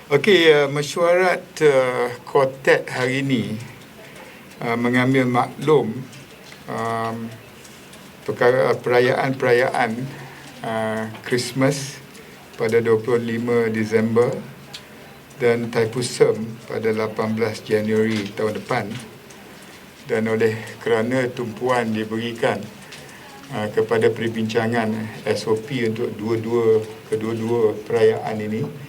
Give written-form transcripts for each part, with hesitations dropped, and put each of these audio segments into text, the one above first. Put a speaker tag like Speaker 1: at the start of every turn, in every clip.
Speaker 1: Okey, mesyuarat Quartet hari ini mengambil maklum perayaan-perayaan Christmas pada 25 Disember dan Thaipusam pada 18 Januari tahun depan, dan oleh kerana tumpuan diberikan kepada perbincangan SOP untuk kedua-dua perayaan ini,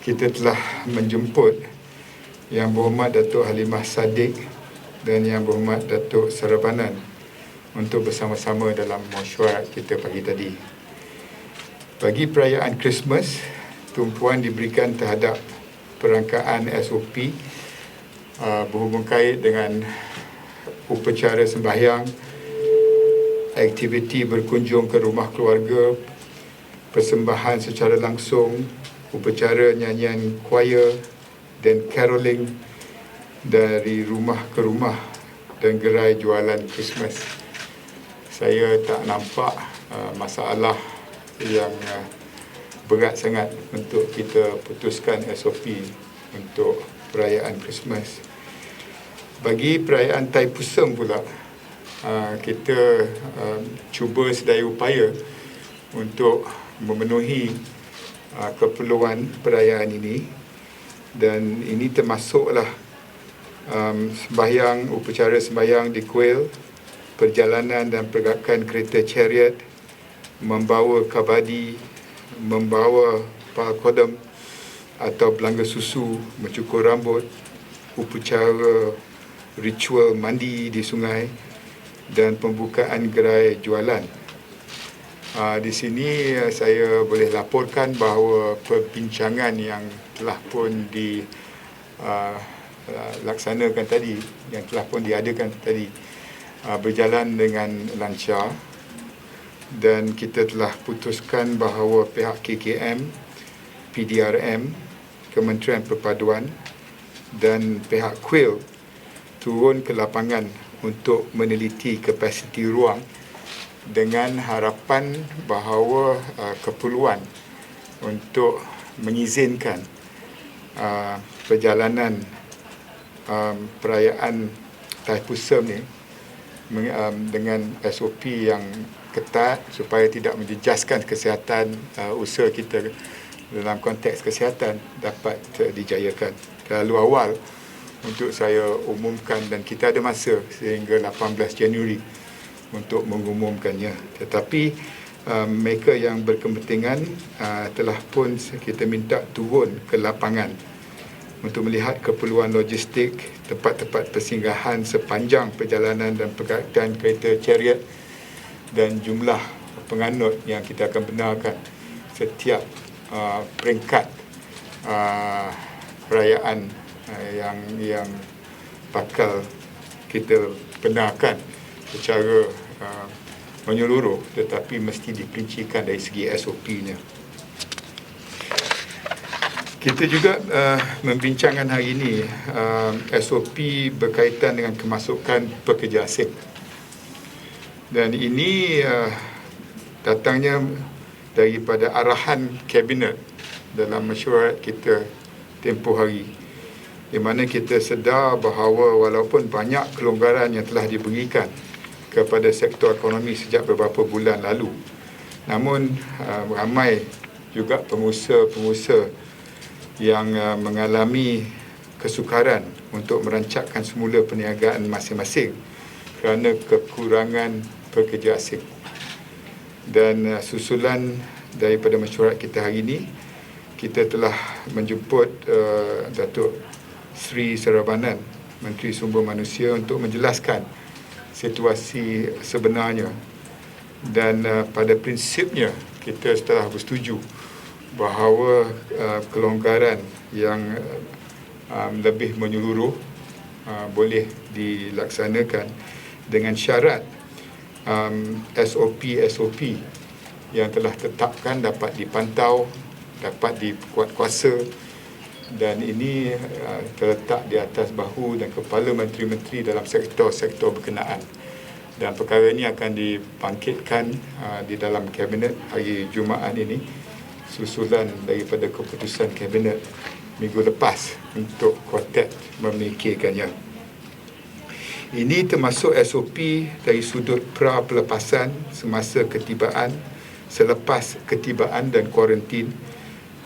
Speaker 1: kita telah menjemput Yang Berhormat Datuk Halimah Sadiq dan Yang Berhormat Datuk Saravanan untuk bersama-sama dalam mesyuarat kita pagi tadi. Bagi perayaan Christmas, tumpuan diberikan terhadap perangkaan SOP berhubung kait dengan upacara sembahyang, aktiviti berkunjung ke rumah keluarga, persembahan secara langsung, upacara nyanyian choir dan caroling dari rumah ke rumah dan gerai jualan Christmas. Saya tak nampak masalah yang berat sangat untuk kita putuskan SOP untuk perayaan Christmas. Bagi perayaan Thaipusam pula, kita cuba sedaya upaya untuk memenuhi keperluan perayaan ini, dan ini termasuklah upacara sembahyang di kuil, perjalanan dan pergerakan kereta chariot, membawa kabadi, membawa palkodam atau belanga susu, mencukur rambut, upacara ritual mandi di sungai, dan pembukaan gerai jualan. Di sini saya boleh laporkan bahawa perbincangan yang telah pun dilaksanakan tadi, yang telah pun diadakan tadi, berjalan dengan lancar, dan kita telah putuskan bahawa pihak KKM, PDRM, Kementerian Perpaduan dan pihak kuil turun ke lapangan untuk meneliti kapasiti ruang dengan harapan bahawa keperluan untuk mengizinkan perjalanan perayaan Thaipusam ni dengan SOP yang ketat supaya tidak menjejaskan kesihatan usaha kita dalam konteks kesihatan dapat dijayakan. Terlalu awal untuk saya umumkan, dan kita ada masa sehingga 18 Januari untuk mengumumkannya. Tetapi mereka yang berkepentingan telah pun kita minta turun ke lapangan untuk melihat keperluan logistik, tempat-tempat persinggahan sepanjang perjalanan dan pergerakan kereta chariot, dan jumlah penganut yang kita akan benarkan setiap peringkat perayaan yang bakal kita benarkan secara menyeluruh, tetapi mesti diperincikan dari segi SOP-nya. Kita juga membincangkan hari ini SOP berkaitan dengan kemasukan pekerja asing, dan ini datangnya daripada arahan Kabinet dalam mesyuarat kita tempoh hari, di mana kita sedar bahawa walaupun banyak kelonggaran yang telah diberikan kepada sektor ekonomi sejak beberapa bulan lalu, namun ramai juga pengusaha-pengusaha yang mengalami kesukaran untuk merancangkan semula perniagaan masing-masing kerana kekurangan pekerja asing. Dan susulan daripada mesyuarat kita hari ini, kita telah menjemput Datuk Sri Saravanan, Menteri Sumber Manusia, untuk menjelaskan situasi sebenarnya, dan pada prinsipnya kita telah bersetuju bahawa kelonggaran yang lebih menyeluruh boleh dilaksanakan dengan syarat SOP yang telah tetapkan dapat dipantau, dapat dikuatkuasa, dan ini terletak di atas bahu dan kepala menteri-menteri dalam sektor-sektor berkenaan. Dan perkara ini akan dibangkitkan di dalam Kabinet hari Jumaat ini, susulan daripada keputusan Kabinet minggu lepas untuk Quartet memikirkannya. Ini termasuk SOP dari sudut pra-pelepasan semasa ketibaan, selepas ketibaan dan kuarantin,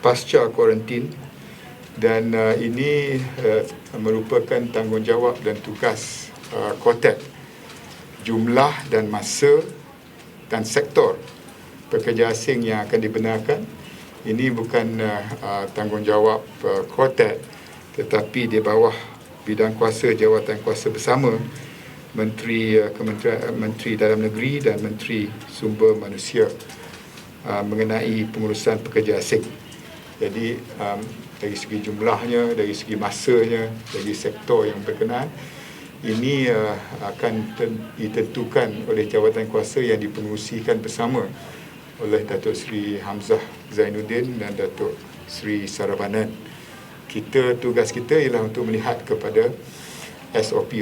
Speaker 1: pasca kuarantin, dan ini merupakan tanggungjawab dan tugas Quartet. Jumlah dan masa dan sektor pekerja asing yang akan dibenarkan ini bukan tanggungjawab Quartet, tetapi di bawah bidang kuasa jawatan kuasa bersama Menteri Dalam Negeri dan Menteri Sumber Manusia mengenai pengurusan pekerja asing. Jadi dari segi jumlahnya, dari segi masanya, dari sektor yang berkenaan, ini akan ditentukan oleh jawatan kuasa yang dipengerusikan bersama oleh Datuk Seri Hamzah Zainuddin dan Datuk Seri Saravanan. Tugas kita ialah untuk melihat kepada SOP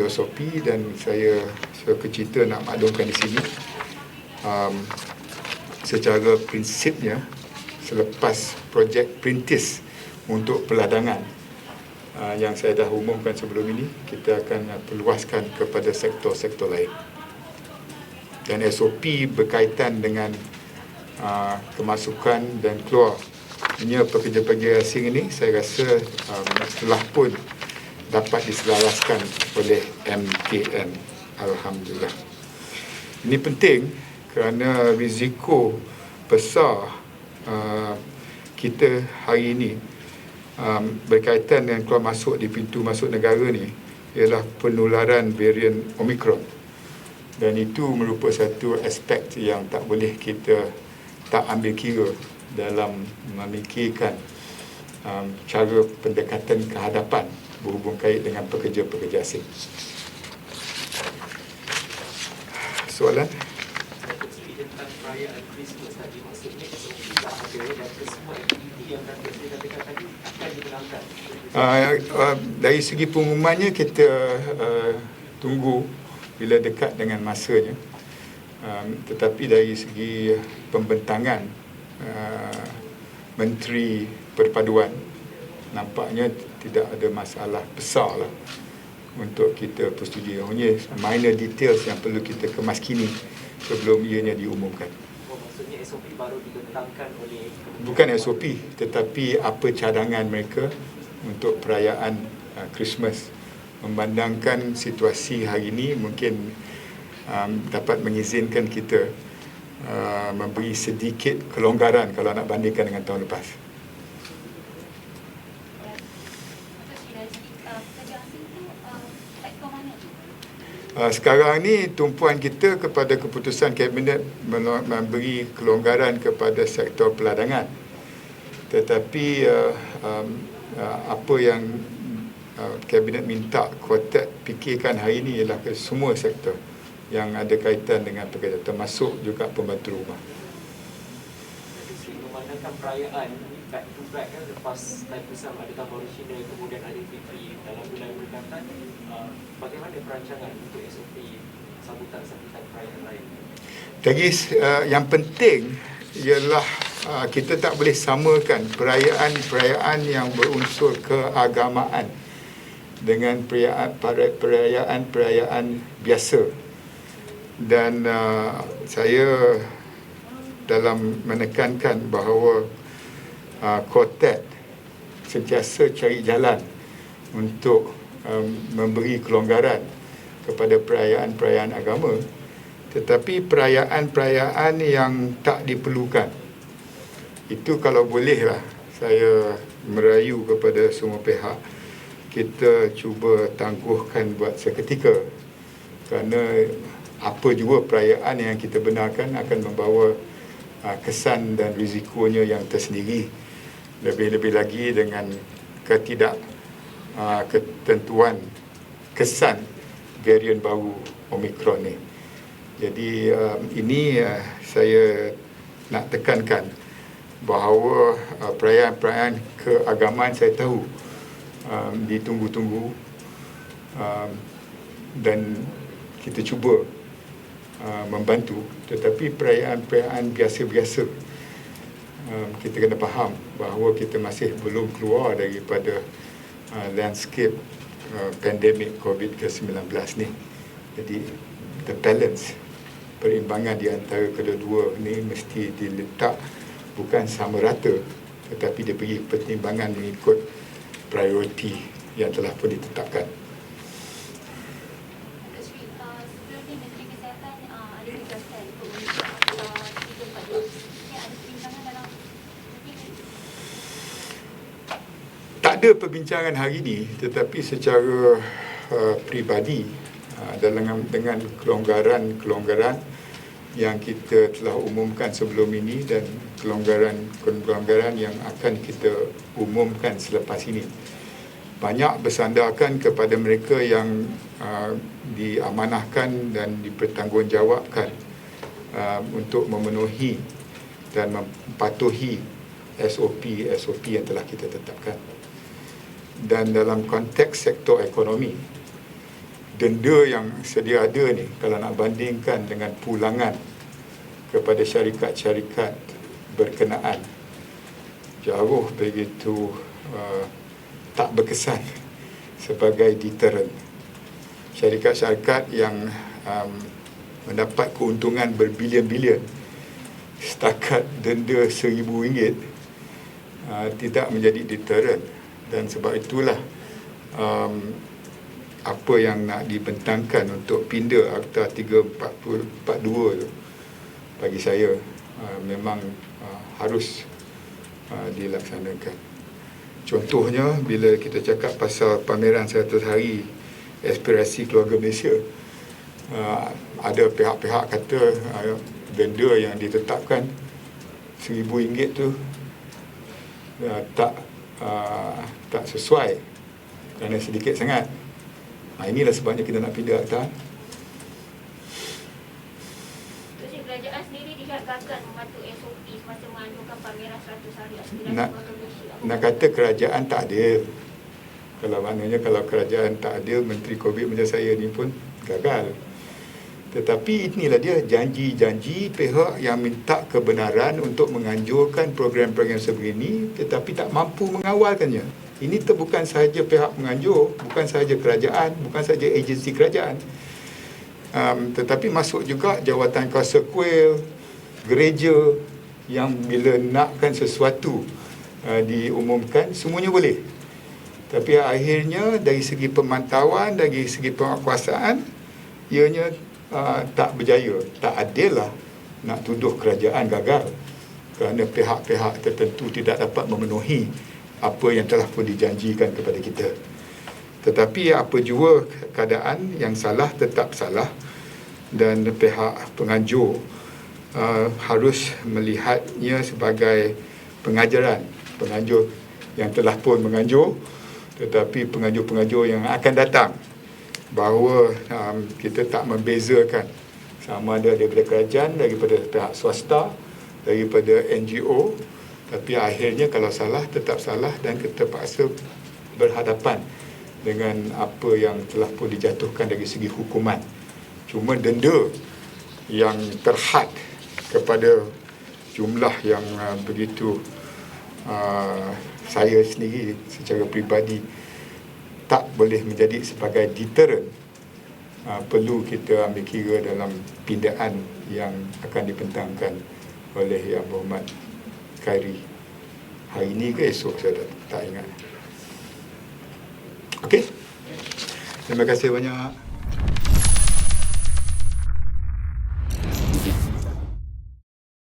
Speaker 1: dan saya kecita nak maklumkan di sini secara prinsipnya selepas projek Perintis untuk peladangan yang saya dah umumkan sebelum ini, kita akan perluaskan kepada sektor-sektor lain. Dan SOP berkaitan dengan kemasukan dan keluarnya pekerja-pekerja asing ini, saya rasa telah pun dapat diselaraskan oleh MKN. Alhamdulillah. Ini penting kerana risiko besar kita hari ini berkaitan dengan keluar masuk di pintu masuk negara ni ialah penularan varian Omicron, dan itu merupakan satu aspek yang tak boleh kita tak ambil kira dalam memikirkan cara pendekatan kehadapan berhubung kait dengan pekerja-pekerja asing. Soalan?
Speaker 2: Tentang perayaan Christmas tadi, maksudnya SOP tak ada dan semua aktiviti yang dikatakan tadi akan dibenarkan.
Speaker 1: Dari segi pengumumannya kita tunggu bila dekat dengan masanya. Tetapi dari segi pembentangan Menteri Perpaduan, nampaknya tidak ada masalah besar lah untuk kita persetujui. Hanya minor details yang perlu kita kemaskini sebelum ianya diumumkan.
Speaker 2: Maksudnya SOP baru dibentangkan oleh...
Speaker 1: Bukan SOP, tetapi apa cadangan mereka untuk perayaan Christmas. Memandangkan situasi hari ini, mungkin dapat mengizinkan kita memberi sedikit kelonggaran kalau nak bandingkan dengan tahun lepas. Sekarang ni tumpuan kita kepada keputusan Kabinet memberi kelonggaran kepada sektor peladangan. Tetapi apa yang Kabinet minta Quartet fikirkan hari ini ialah ke semua sektor yang ada kaitan dengan pekerja, termasuk juga pembantu rumah.
Speaker 2: Memandangkan perayaan back to back kan, lepas Taipusan ada Tahun Baru Cina, kemudian ada Fitri dalam bulan berdekatan, bagaimana perancangan untuk SOP sambutan perayaan lain?
Speaker 1: Jadi yang penting ialah kita tak boleh samakan perayaan yang berunsur keagamaan dengan perayaan biasa. Dan saya dalam menekankan bahawa Quartet sentiasa cari jalan untuk memberi kelonggaran kepada perayaan-perayaan agama, tetapi perayaan-perayaan yang tak diperlukan itu kalau bolehlah saya merayu kepada semua pihak, kita cuba tangguhkan buat seketika, kerana apa jua perayaan yang kita benarkan akan membawa kesan dan risikonya yang tersendiri, lebih-lebih lagi dengan ketentuan kesan varian baru Omicron ni. Jadi ini saya nak tekankan bahawa perayaan-perayaan keagamaan saya tahu ditunggu-tunggu, dan kita cuba membantu, tetapi perayaan-perayaan biasa-biasa kita kena faham bahawa kita masih belum keluar daripada landscape pandemik COVID ke-19 ni. Jadi the balance, perimbangan di antara kedua-dua ni mesti diletak bukan sama rata, tetapi diberi pertimbangan mengikut prioriti yang telah pun ditetapkan.
Speaker 3: Sebelum ni Menteri Kesihatan ada tugaskan untuk menunjuk 3-4 dosis. Ini ada perbincangan dalam meeting ini?
Speaker 1: Tak ada perbincangan hari ini, tetapi secara peribadi dengan kelonggaran yang kita telah umumkan sebelum ini dan kelonggaran yang akan kita umumkan selepas ini, banyak bersandarkan kepada mereka yang diamanahkan dan dipertanggungjawabkan untuk memenuhi dan mematuhi SOP yang telah kita tetapkan. Dan dalam konteks sektor ekonomi, denda yang sedia ada ni, kalau nak bandingkan dengan pulangan kepada syarikat-syarikat berkenaan, jauh begitu tak berkesan sebagai deterrent. Syarikat-syarikat yang mendapat keuntungan berbilion-bilion setakat denda RM1,000 tidak menjadi deterrent. Dan sebab itulah apa yang nak dibentangkan untuk pindah Akta 342 tu, bagi saya memang harus dilaksanakan. Contohnya, bila kita cakap pasal pameran 100 hari aspirasi keluarga Malaysia, ada pihak-pihak kata denda yang ditetapkan RM1,000 tu tak sesuai kerana sedikit sangat. Inilah sebabnya kita nak pindah akta.
Speaker 3: Jadi kerajaan sendiri tidak gagal mematuhi SOP semasa menganjurkan pameran 100 hari aspirasi
Speaker 1: Nak-
Speaker 3: keluarga Malaysia.
Speaker 1: Nak kata kerajaan tak adil. Kalau maknanya kalau kerajaan tak adil, Menteri COVID macam saya ni pun gagal. Tetapi inilah dia janji-janji pihak yang minta kebenaran untuk menganjurkan program-program sebegini tetapi tak mampu mengawalkannya. Ini bukan sahaja pihak menganjur, bukan sahaja kerajaan, bukan sahaja agensi kerajaan, tetapi masuk juga jawatan kuasa kuil, gereja, yang bila nakkan sesuatu diumumkan, semuanya boleh. Tapi akhirnya dari segi pemantauan, dari segi penguasaan, ianya tak berjaya. Tak adil lah nak tuduh kerajaan gagal kerana pihak-pihak tertentu tidak dapat memenuhi apa yang telah pun dijanjikan kepada kita. Tetapi apa jua keadaan, yang salah tetap salah, dan pihak penganjur harus melihatnya sebagai pengajaran. Penganjur yang telah pun menganjur, tetapi penganjur-penganjur yang akan datang, bahawa kita tak membezakan sama ada daripada kerajaan, daripada pihak swasta, daripada NGO. Tapi akhirnya kalau salah, tetap salah dan kita terpaksa berhadapan dengan apa yang telah pun dijatuhkan dari segi hukuman. Cuma denda yang terhad kepada jumlah yang begitu, saya sendiri secara peribadi tak boleh menjadi sebagai deterrent. Perlu kita ambil kira dalam pindaan yang akan dibentangkan oleh Yang Berhormat Khairi. Hari ini ke esok saya tak ingat. Okey. Terima kasih banyak.